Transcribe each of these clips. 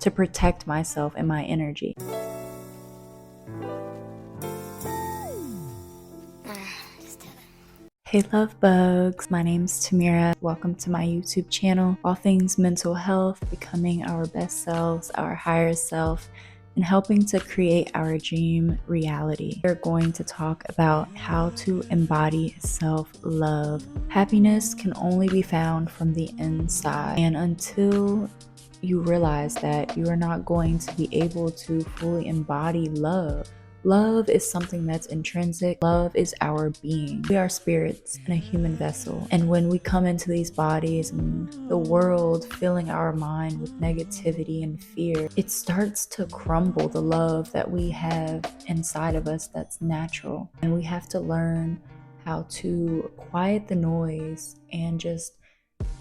to protect myself and my energy. Hey love bugs, my name's Tamira. Welcome to my YouTube channel. All things mental health, becoming our best selves, our higher self, and helping to create our dream reality. We're going to talk about how to embody self-love. Happiness can only be found from the inside, and until you realize that, you are not going to be able to fully embody love. Love is something that's intrinsic. Love is our being. We are spirits in a human vessel. And when we come into these bodies and the world filling our mind with negativity and fear, it starts to crumble the love that we have inside of us that's natural. And we have to learn how to quiet the noise and just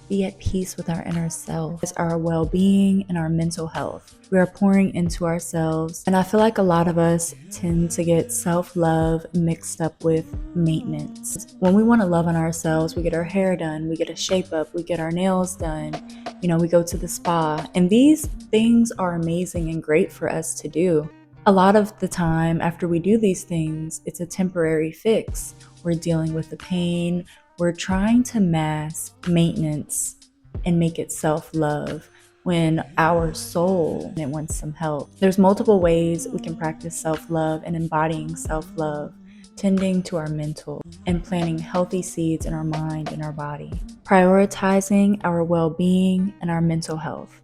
be at peace with our inner self. It's our well-being and our mental health. We are pouring into ourselves, and I feel like a lot of us tend to get self-love mixed up with maintenance. When we want to love on ourselves, we get our hair done, we get a shape up, we get our nails done, we go to the spa, and these things are amazing and great for us to do. A lot of the time after we do these things, it's a temporary fix. We're dealing with the pain. We're trying to mask maintenance and make it self-love when our soul wants some help. There's multiple ways we can practice self-love and embodying self-love, tending to our mental and planting healthy seeds in our mind and our body, prioritizing our well-being and our mental health.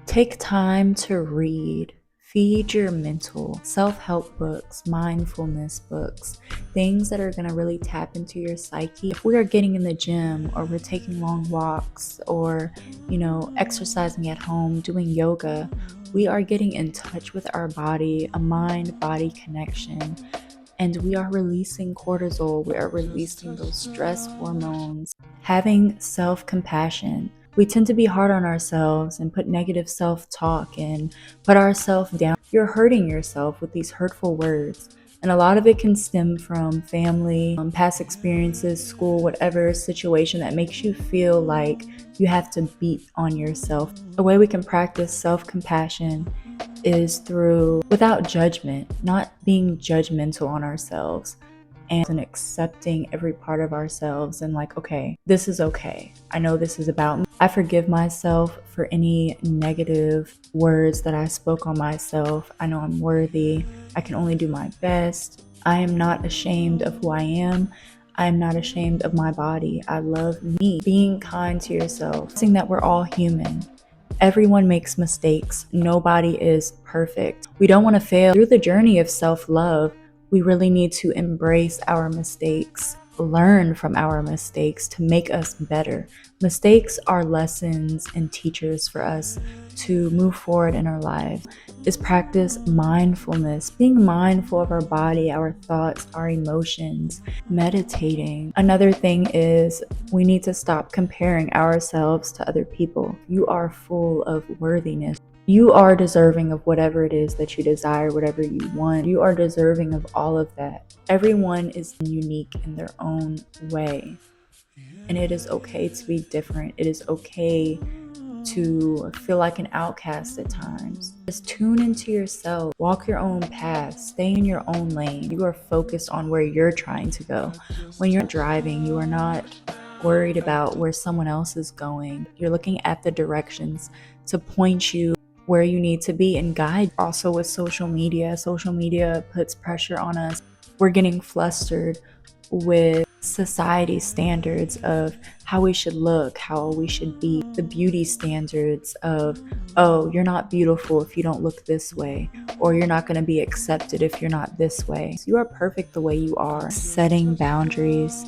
Take time to read. Feed your mental, self-help books, mindfulness books, things that are going to really tap into your psyche. If we are getting in the gym, or we're taking long walks, or exercising at home, doing yoga, we are getting in touch with our body, a mind-body connection, and we are releasing cortisol. We are releasing those stress hormones. Having self-compassion. We tend to be hard on ourselves and put negative self-talk and put ourselves down. You're hurting yourself with these hurtful words. And a lot of it can stem from family, past experiences, school, whatever situation that makes you feel like you have to beat on yourself. The way we can practice self-compassion is without judgment, not being judgmental on ourselves, and accepting every part of ourselves and okay, this is okay. I know this is about me. I forgive myself for any negative words that I spoke on myself. I know I'm worthy. I can only do my best. I am not ashamed of who I am. I am not ashamed of my body. I love me. Being kind to yourself. Saying that we're all human. Everyone makes mistakes. Nobody is perfect. We don't want to fail. Through the journey of self-love, we really need to embrace our mistakes, learn from our mistakes to make us better. Mistakes are lessons and teachers for us to move forward in our lives. Is practice mindfulness, being mindful of our body, our thoughts, our emotions, meditating. Another thing is we need to stop comparing ourselves to other people. You are full of worthiness. You are deserving of whatever it is that you desire, whatever you want. You are deserving of all of that. Everyone is unique in their own way. And it is okay to be different. It is okay to feel like an outcast at times. Just tune into yourself. Walk your own path. Stay in your own lane. You are focused on where you're trying to go. When you're driving, you are not worried about where someone else is going. You're looking at the directions to point you where you need to be and guide. Also with social media puts pressure on us. We're getting flustered with society standards of how we should look, how we should be, the beauty standards of, oh, you're not beautiful if you don't look this way, or you're not going to be accepted if you're not this way. You are perfect the way you are. Setting boundaries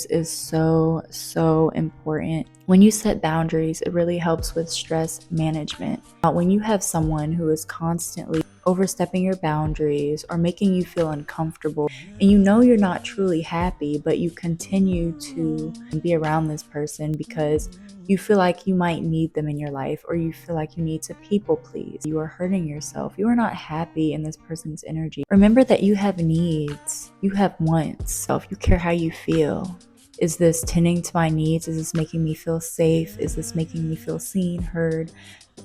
is so important. When you set boundaries, it really helps with stress management. When you have someone who is constantly overstepping your boundaries or making you feel uncomfortable, and you're not truly happy, but you continue to be around this person because you feel like you might need them in your life, or you feel like you need to people please, you are hurting yourself. You are not happy in this person's energy. Remember that you have needs, you have wants. So if you care how you feel, is this tending to my needs? Is this making me feel safe? Is this making me feel seen, heard?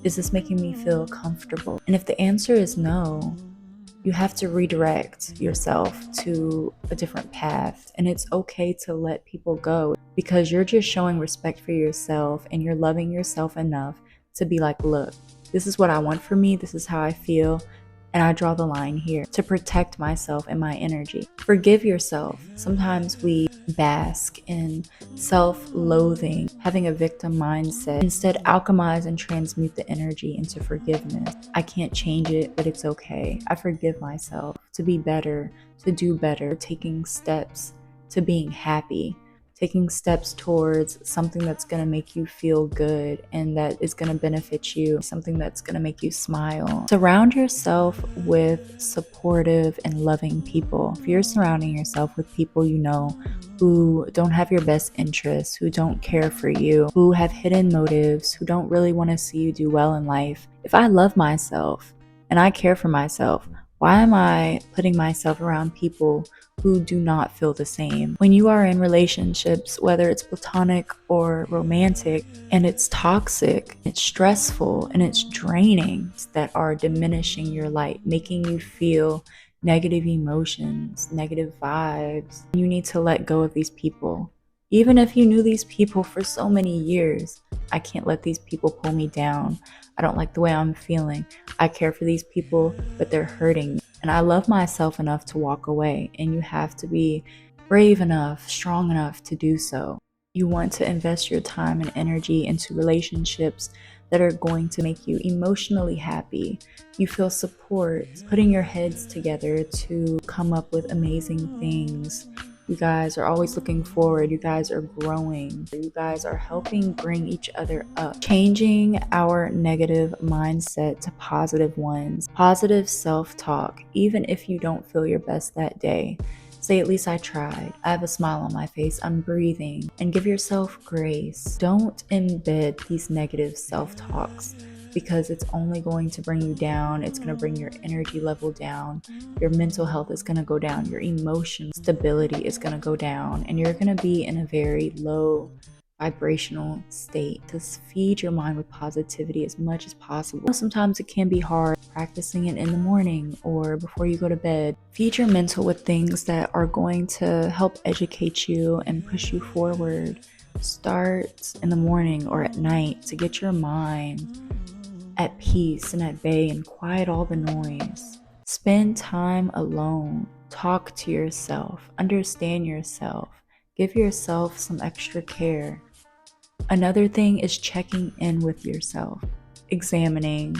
Is this making me feel comfortable? And if the answer is no, you have to redirect yourself to a different path. And it's okay to let people go, because you're just showing respect for yourself and you're loving yourself enough to be like, look, this is what I want for me. This is how I feel. And I draw the line here to protect myself and my energy. Forgive yourself. Sometimes we bask in self-loathing, having a victim mindset. Instead, alchemize and transmute the energy into forgiveness. I can't change it, but it's okay. I forgive myself to be better, to do better, taking steps to being happy, taking steps towards something that's going to make you feel good and that is going to benefit you, something that's going to make you smile. Surround yourself with supportive and loving people. If you're surrounding yourself with people you know who don't have your best interests, who don't care for you, who have hidden motives, who don't really want to see you do well in life. If I love myself and I care for myself, why am I putting myself around people who do not feel the same? When you are in relationships, whether it's platonic or romantic, and it's toxic, it's stressful, and it's draining, that are diminishing your light, making you feel negative emotions, negative vibes, you need to let go of these people. Even if you knew these people for so many years, I can't let these people pull me down. I don't like the way I'm feeling. I care for these people, but they're hurting me. And I love myself enough to walk away. And you have to be brave enough, strong enough to do so. You want to invest your time and energy into relationships that are going to make you emotionally happy. You feel support, putting your heads together to come up with amazing things. You guys are always looking forward. You guys are growing. You guys are helping bring each other up. Changing our negative mindset to positive ones. Positive self-talk, even if you don't feel your best that day. Say, at least I tried. I have a smile on my face. I'm breathing. And give yourself grace. Don't embed these negative self-talks, because it's only going to bring you down. It's going to bring your energy level down. Your mental health is going to go down. Your emotion stability is going to go down. And you're going to be in a very low vibrational state. Just feed your mind with positivity as much as possible. Sometimes it can be hard practicing it in the morning or before you go to bed. Feed your mental with things that are going to help educate you and push you forward. Start in the morning or at night to get your mind at peace and at bay and quiet all the noise. Spend time alone. Talk to yourself. Understand yourself. Give yourself some extra care. Another thing is checking in with yourself, examining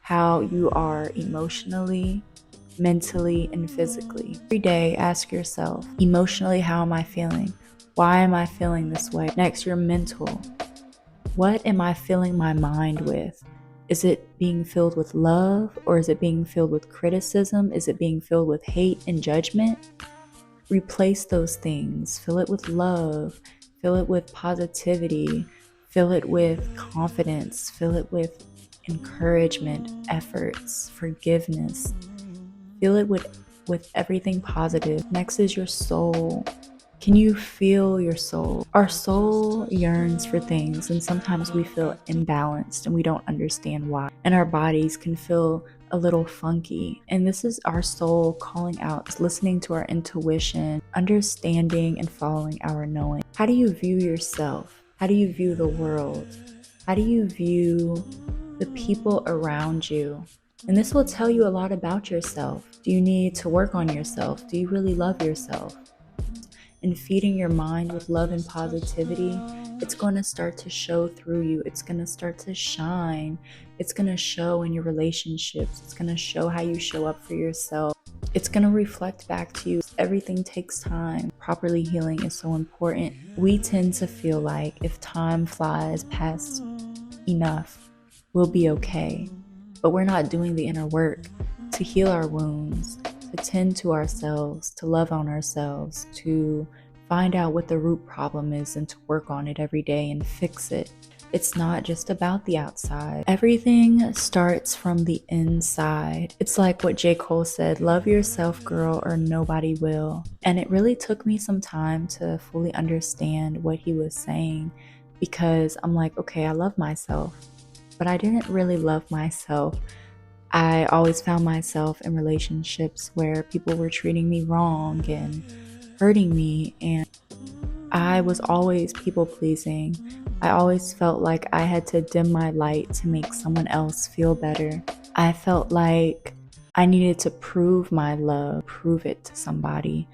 how you are emotionally, mentally, and physically. Every day, ask yourself, emotionally, how am I feeling? Why am I feeling this way? Next, your mental. What am I filling my mind with? Is it being filled with love, or is it being filled with criticism? Is it being filled with hate and judgment? Replace those things. Fill it with love. Fill it with positivity. Fill it with confidence. Fill it with encouragement, efforts, forgiveness. Fill it with everything positive. Next is your soul. Can you feel your soul? Our soul yearns for things, and sometimes we feel imbalanced and we don't understand why. And our bodies can feel a little funky. And this is our soul calling out, listening to our intuition, understanding and following our knowing. How do you view yourself? How do you view the world? How do you view the people around you? And this will tell you a lot about yourself. Do you need to work on yourself? Do you really love yourself? And feeding your mind with love and positivity, it's going to start to show through you. It's going to start to shine. It's going to show in your relationships. It's going to show how you show up for yourself. It's going to reflect back to you. Everything takes time. Properly healing is so important. We tend to feel like if time flies past enough, we'll be okay. But we're not doing the inner work to heal our wounds, to tend to ourselves, to love on ourselves, to find out what the root problem is and to work on it every day and fix it. It's not just about the outside. Everything starts from the inside. It's like what J. Cole said, love yourself, girl, or nobody will. And it really took me some time to fully understand what he was saying, because I'm like, okay, I love myself. but I didn't really love myself. I always found myself in relationships where people were treating me wrong and hurting me, and I was always people pleasing. I always felt like I had to dim my light to make someone else feel better. I felt like I needed to prove my love, prove it to somebody.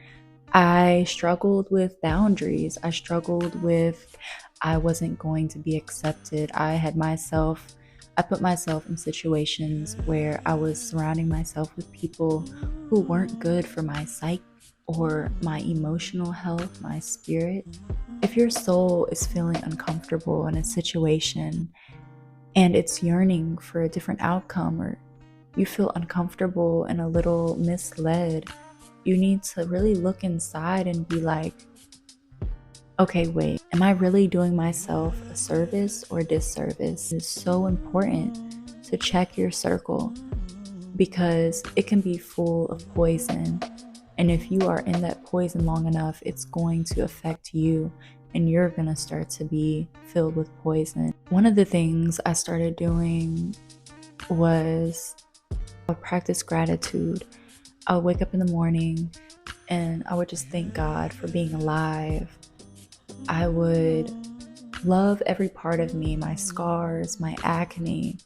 I struggled with boundaries. I struggled with I wasn't going to be accepted. I put myself in situations where I was surrounding myself with people who weren't good for my psyche or my emotional health, my spirit. If your soul is feeling uncomfortable in a situation and it's yearning for a different outcome, or you feel uncomfortable and a little misled, you need to really look inside and be like, okay, wait, am I really doing myself a service or disservice? It's so important to check your circle because it can be full of poison. And if you are in that poison long enough, it's going to affect you and you're going to start to be filled with poison. One of the things I started doing was I would practice gratitude. I would wake up in the morning and I would just thank God for being alive. I would love every part of me, my scars, my acne,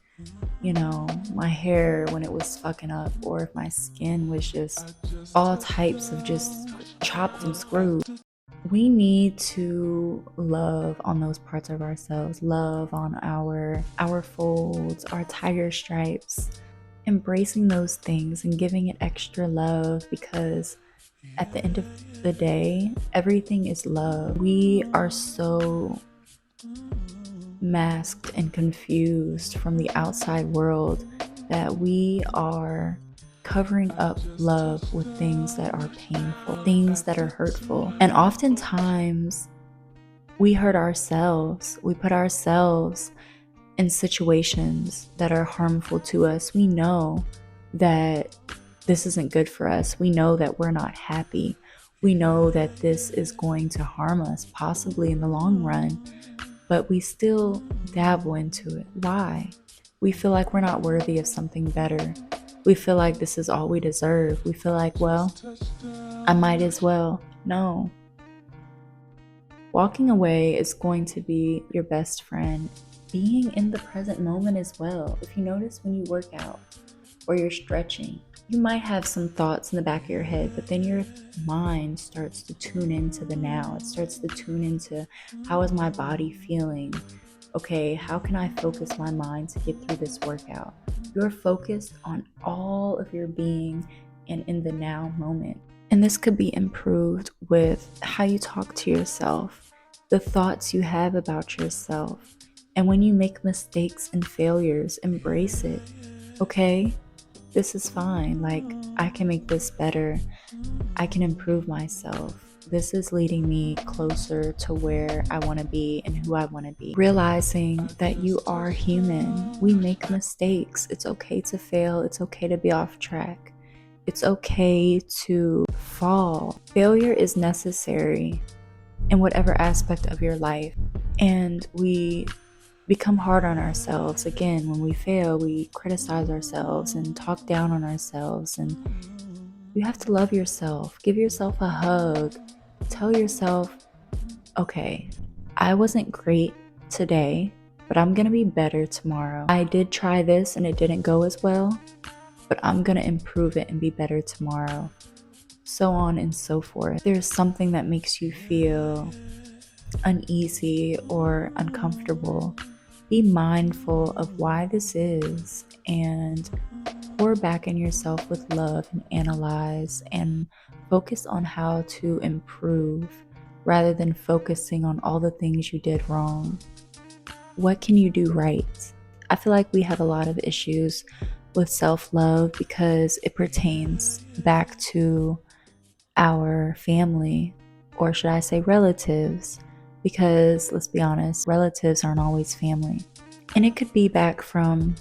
my hair when it was fucking up, or if my skin was just all types of just chopped and screwed. We need to love on those parts of ourselves, love on our folds, our tiger stripes, embracing those things and giving it extra love, because at the end of the day, everything is love. We are so masked and confused from the outside world that we are covering up love with things that are painful, things that are hurtful. And oftentimes we hurt ourselves. We put ourselves in situations that are harmful to us. We know that this isn't good for us. We know that we're not happy. We know that this is going to harm us, possibly in the long run, but we still dabble into it. Why? We feel like we're not worthy of something better. We feel like this is all we deserve. We feel like, well, I might as well. No. Walking away is going to be your best friend. Being in the present moment as well. If you notice when you work out or you're stretching, you might have some thoughts in the back of your head, but then your mind starts to tune into the now. It starts to tune into, how is my body feeling? Okay, how can I focus my mind to get through this workout? You're focused on all of your being and in the now moment. And this could be improved with how you talk to yourself, the thoughts you have about yourself. And when you make mistakes and failures, embrace it. Okay, this is fine. Like, I can make this better. I can improve myself. This is leading me closer to where I want to be and who I want to be. Realizing that you are human. We make mistakes. It's okay to fail. It's okay to be off track. It's okay to fall. Failure is necessary in whatever aspect of your life. And we become hard on ourselves. Again, when we fail, we criticize ourselves and talk down on ourselves. And you have to love yourself. Give yourself a hug. Tell yourself, okay, I wasn't great today, but I'm going to be better tomorrow. I did try this and it didn't go as well, but I'm going to improve it and be better tomorrow. So on and so forth. If there's something that makes you feel uneasy or uncomfortable, be mindful of why this is and pour back in yourself with love and analyze and focus on how to improve rather than focusing on all the things you did wrong. What can you do right? I feel like we have a lot of issues with self-love because it pertains back to our family, or should I say relatives, because let's be honest, relatives aren't always family. And it could be back from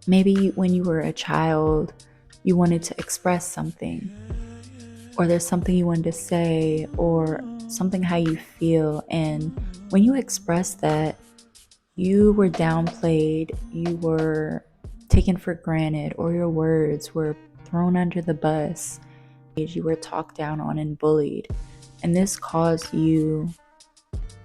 maybe when you were a child, you wanted to express something, or there's something you wanted to say, or something how you feel. And when you express that, You were downplayed, you were taken for granted, or your words were thrown under the bus. You were talked down on and bullied. And this caused you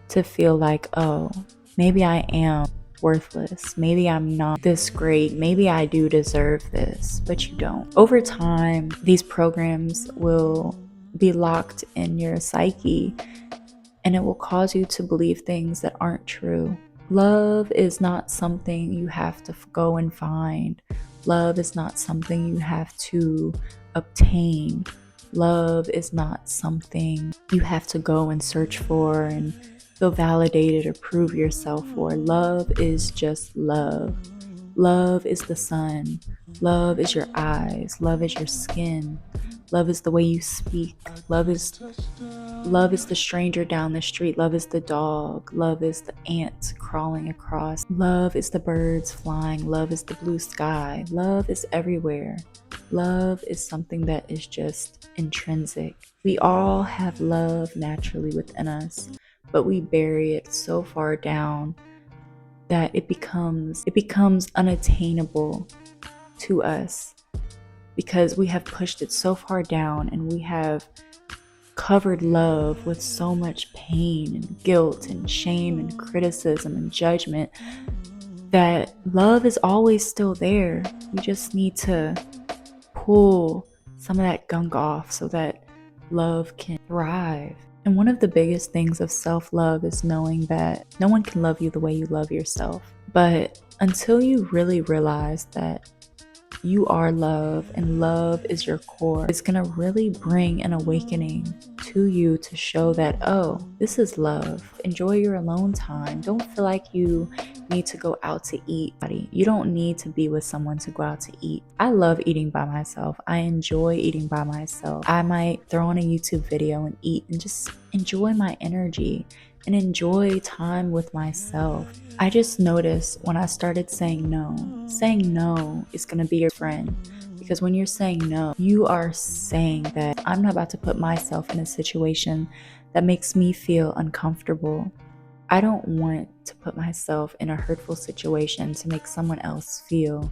to feel like, oh, maybe I am worthless. Maybe I'm not this great. Maybe I do deserve this, but you don't. Over time, these programs will be locked in your psyche, and it will cause you to believe things that aren't true. Love is not something you have to go and find. Love is not something you have to obtain. Love is not something you have to go and search for and feel validated or prove yourself for. Love is just love. Love is the sun. Love is your eyes. Love is your skin. Love is the way you speak. Love is the stranger down the street. Love is the dog. Love is the ant crawling across. Love is the birds flying. Love is the blue sky. Love is everywhere. Love is something that is just intrinsic. We all have love naturally within us, but we bury it so far down that it becomes unattainable to us, because we have pushed it so far down and we have covered love with so much pain and guilt and shame and criticism and judgment that love is always still there. We just need to pull some of that gunk off so that love can thrive. And one of the biggest things of self-love is knowing that no one can love you the way you love yourself. But until you really realize that you are love and love is your core, it's gonna really bring an awakening to you to show that, oh, this is love. Enjoy your alone time. Don't feel like you need to go out to eat. You don't need to be with someone to go out to eat. I love eating by myself. I enjoy eating by myself. I might throw on a YouTube video and eat and just enjoy my energy and enjoy time with myself. I just noticed when I started saying no is gonna be your friend. Because when you're saying no, you are saying that I'm not about to put myself in a situation that makes me feel uncomfortable. I don't want to put myself in a hurtful situation to make someone else feel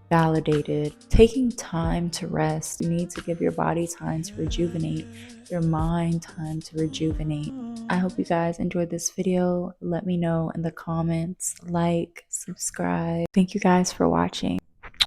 validated. Taking time to rest. You need to give your body time to rejuvenate, your mind time to rejuvenate. I hope you guys enjoyed this video. Let me know in the comments. Like, subscribe. Thank you guys for watching.